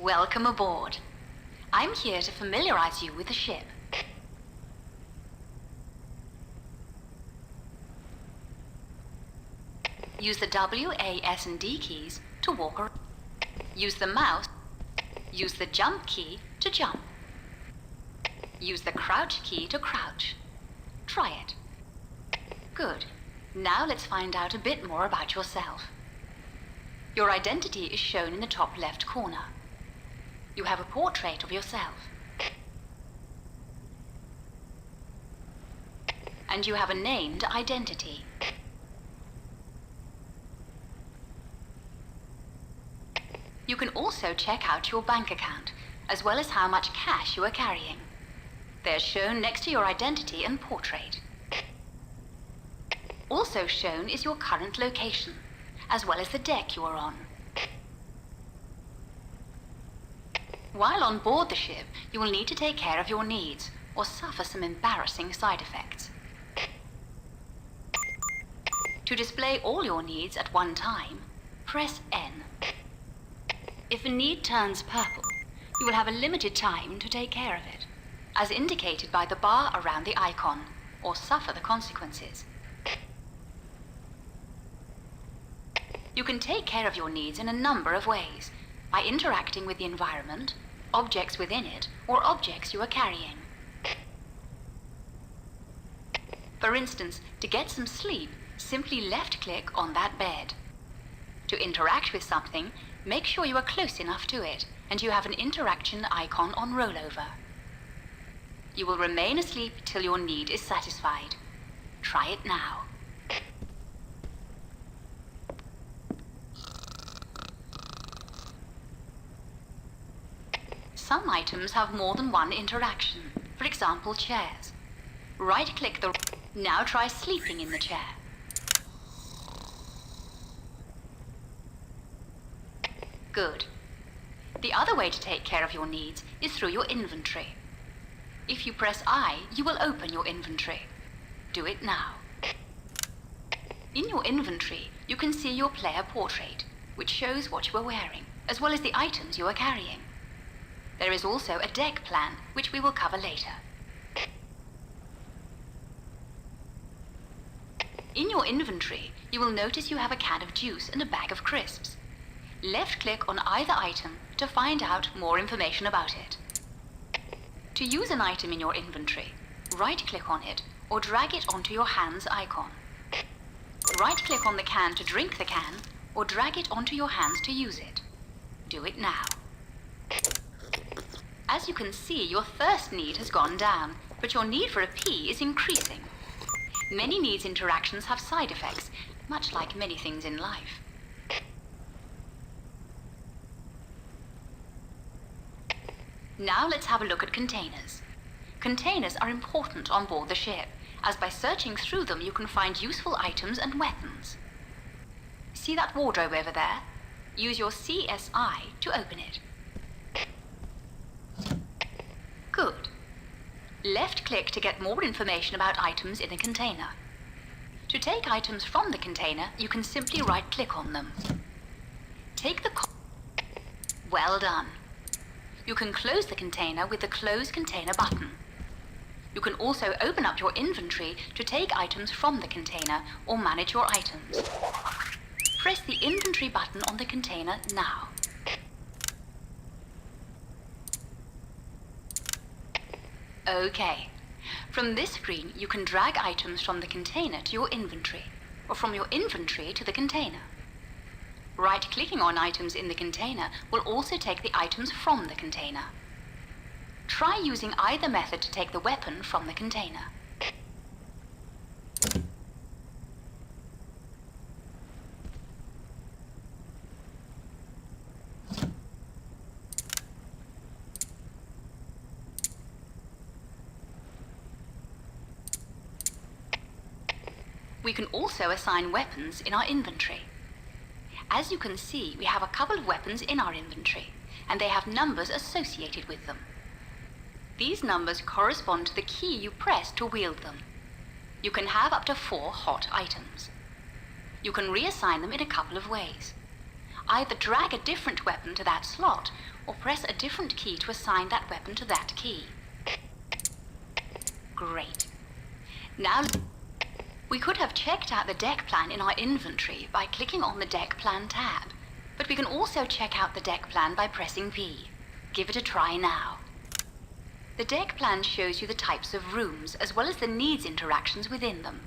Welcome aboard. I'm here to familiarize you with the ship. Use the W, A, S, and D keys to walk around. Use the mouse. Use the jump key to jump. Use the crouch key to crouch. Try it. Good. Now let's find out a bit more about yourself. Your identity is shown in the top left corner. You have a portrait of yourself. And you have a named identity. You can also check out your bank account, as well as how much cash you are carrying. They're shown next to your identity and portrait. Also shown is your current location, as well as the deck you are on. While on board the ship, you will need to take care of your needs, or suffer some embarrassing side effects. To display all your needs at one time, press N. If a need turns purple, you will have a limited time to take care of it, as indicated by the bar around the icon, or suffer the consequences. You can take care of your needs in a number of ways, by interacting with the environment, objects within it, or objects you are carrying. For instance, to get some sleep, simply left-click on that bed. To interact with something, make sure you are close enough to it, and you have an interaction icon on rollover. You will remain asleep till your need is satisfied. Try it now. Some items have more than one interaction. For example, chairs. Right-click the... Now try sleeping in the chair. Good. The other way to take care of your needs is through your inventory. If you press I, you will open your inventory. Do it now. In your inventory, you can see your player portrait, which shows what you are wearing, as well as the items you are carrying. There is also a deck plan, which we will cover later. In your inventory, you will notice you have a can of juice and a bag of crisps. Left-click on either item to find out more information about it. To use an item in your inventory, right-click on it or drag it onto your hand's icon. Right-click on the can to drink the can or drag it onto your hands to use it. Do it now. As you can see, your thirst need has gone down, but your need for a pee is increasing. Many needs interactions have side effects, much like many things in life. Now let's have a look at containers. Containers are important on board the ship, as by searching through them you can find useful items and weapons. See that wardrobe over there? Use your CSI to open it. Good. Left-click to get more information about items in a container. To take items from the container, you can simply right-click on them. Take the... Well done. You can close the container with the Close Container button. You can also open up your inventory to take items from the container or manage your items. Press the Inventory button on the container now. Okay. From this screen, you can drag items from the container to your inventory, or from your inventory to the container. Right-clicking on items in the container will also take the items from the container. Try using either method to take the weapon from the container. We can also assign weapons in our inventory. As you can see, we have a couple of weapons in our inventory, and they have numbers associated with them. These numbers correspond to the key you press to wield them. You can have up to 4 hot items. You can reassign them in a couple of ways. Either drag a different weapon to that slot, or press a different key to assign that weapon to that key. Great. Now, we could have checked out the deck plan in our inventory by clicking on the deck plan tab, but we can also check out the deck plan by pressing P. Give it a try now. The deck plan shows you the types of rooms as well as the needs interactions within them.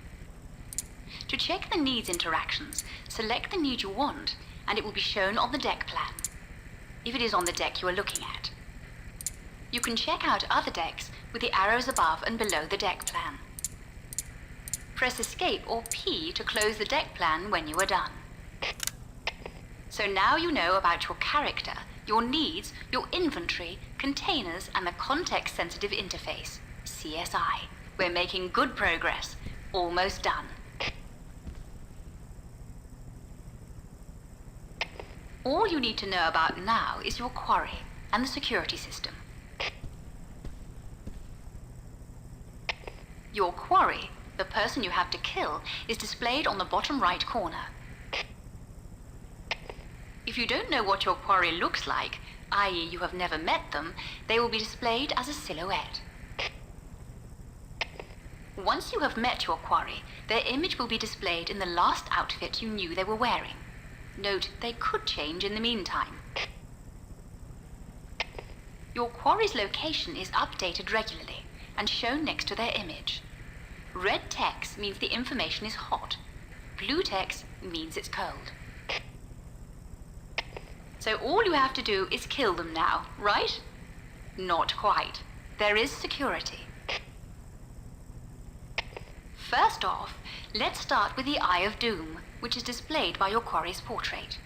To check the needs interactions, select the need you want, and it will be shown on the deck plan, if it is on the deck you are looking at. You can check out other decks with the arrows above and below the deck plan. Press Escape or P to close the deck plan when you are done. So now you know about your character, your needs, your inventory, containers, and the context-sensitive interface, CSI. We're making good progress. Almost done. All you need to know about now is your quarry and the security system. Your quarry, the person you have to kill, is displayed on the bottom right corner. If you don't know what your quarry looks like, i.e. you have never met them, they will be displayed as a silhouette. Once you have met your quarry, their image will be displayed in the last outfit you knew they were wearing. Note, they could change in the meantime. Your quarry's location is updated regularly and shown next to their image. Red text means the information is hot. Blue text means it's cold. So all you have to do is kill them now, right? Not quite. There is security. First off, let's start with the Eye of Doom, which is displayed by your quarry's portrait.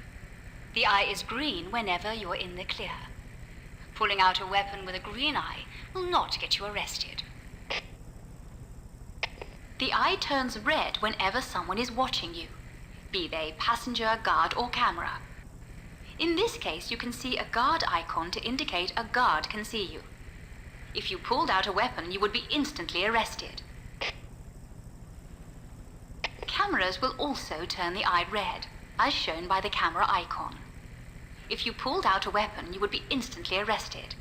The eye is green whenever you're in the clear. Pulling out a weapon with a green eye will not get you arrested. The eye turns red whenever someone is watching you, be they passenger, guard, or camera. In this case, you can see a guard icon to indicate a guard can see you. If you pulled out a weapon, you would be instantly arrested. Cameras will also turn the eye red, as shown by the camera icon. If you pulled out a weapon, you would be instantly arrested.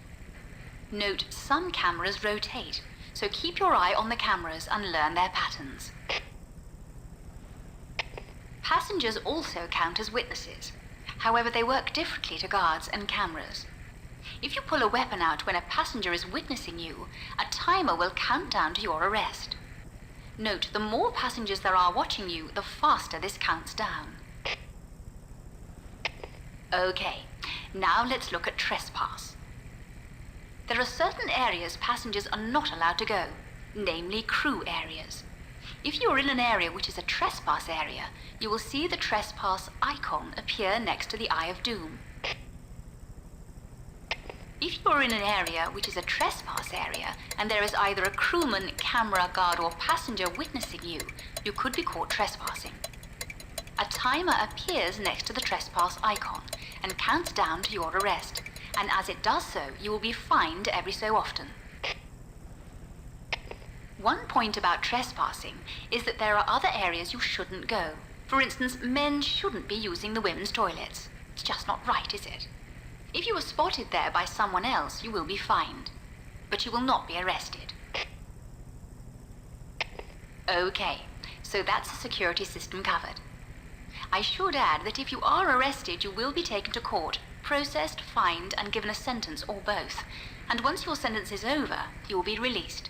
Note, some cameras rotate, so keep your eye on the cameras and learn their patterns. Passengers also count as witnesses. However, they work differently to guards and cameras. If you pull a weapon out when a passenger is witnessing you, a timer will count down to your arrest. Note, the more passengers there are watching you, the faster this counts down. Okay, now let's look at trespass. There are certain areas passengers are not allowed to go, namely crew areas. If you are in an area which is a trespass area, you will see the trespass icon appear next to the Eye of Doom. If you are in an area which is a trespass area, and there is either a crewman, camera, guard, or passenger witnessing you, you could be caught trespassing. A timer appears next to the trespass icon and counts down to your arrest, and as it does so, you will be fined every so often. One point about trespassing is that there are other areas you shouldn't go. For instance, men shouldn't be using the women's toilets. It's just not right, is it? If you are spotted there by someone else, you will be fined, but you will not be arrested. Okay, so that's the security system covered. I should add that if you are arrested, you will be taken to court, processed, fined, and given a sentence or both. And once your sentence is over, you will be released.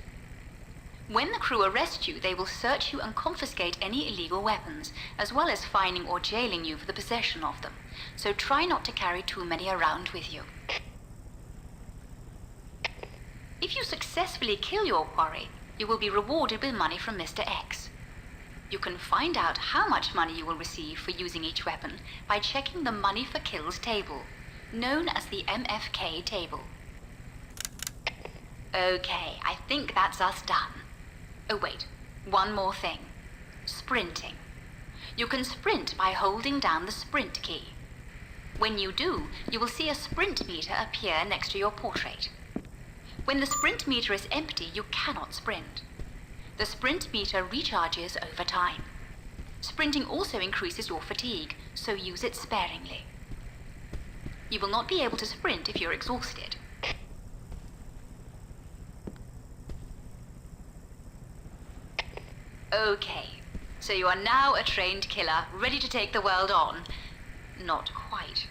When the crew arrest you, they will search you and confiscate any illegal weapons, as well as fining or jailing you for the possession of them. So try not to carry too many around with you. If you successfully kill your quarry, you will be rewarded with money from Mr. X. You can find out how much money you will receive for using each weapon by checking the Money for Kills table, known as the MFK table. Okay, I think that's us done. Oh wait, one more thing. Sprinting. You can sprint by holding down the sprint key. When you do, you will see a sprint meter appear next to your portrait. When the sprint meter is empty, you cannot sprint. The sprint meter recharges over time. Sprinting also increases your fatigue, so use it sparingly. You will not be able to sprint if you're exhausted. Okay, so you are now a trained killer, ready to take the world on. Not quite.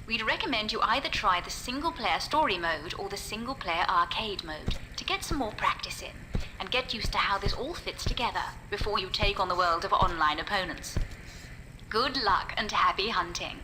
We'd recommend you either try the single-player story mode or the single-player arcade mode to get some more practice in and get used to how this all fits together before you take on the world of online opponents. Good luck and happy hunting.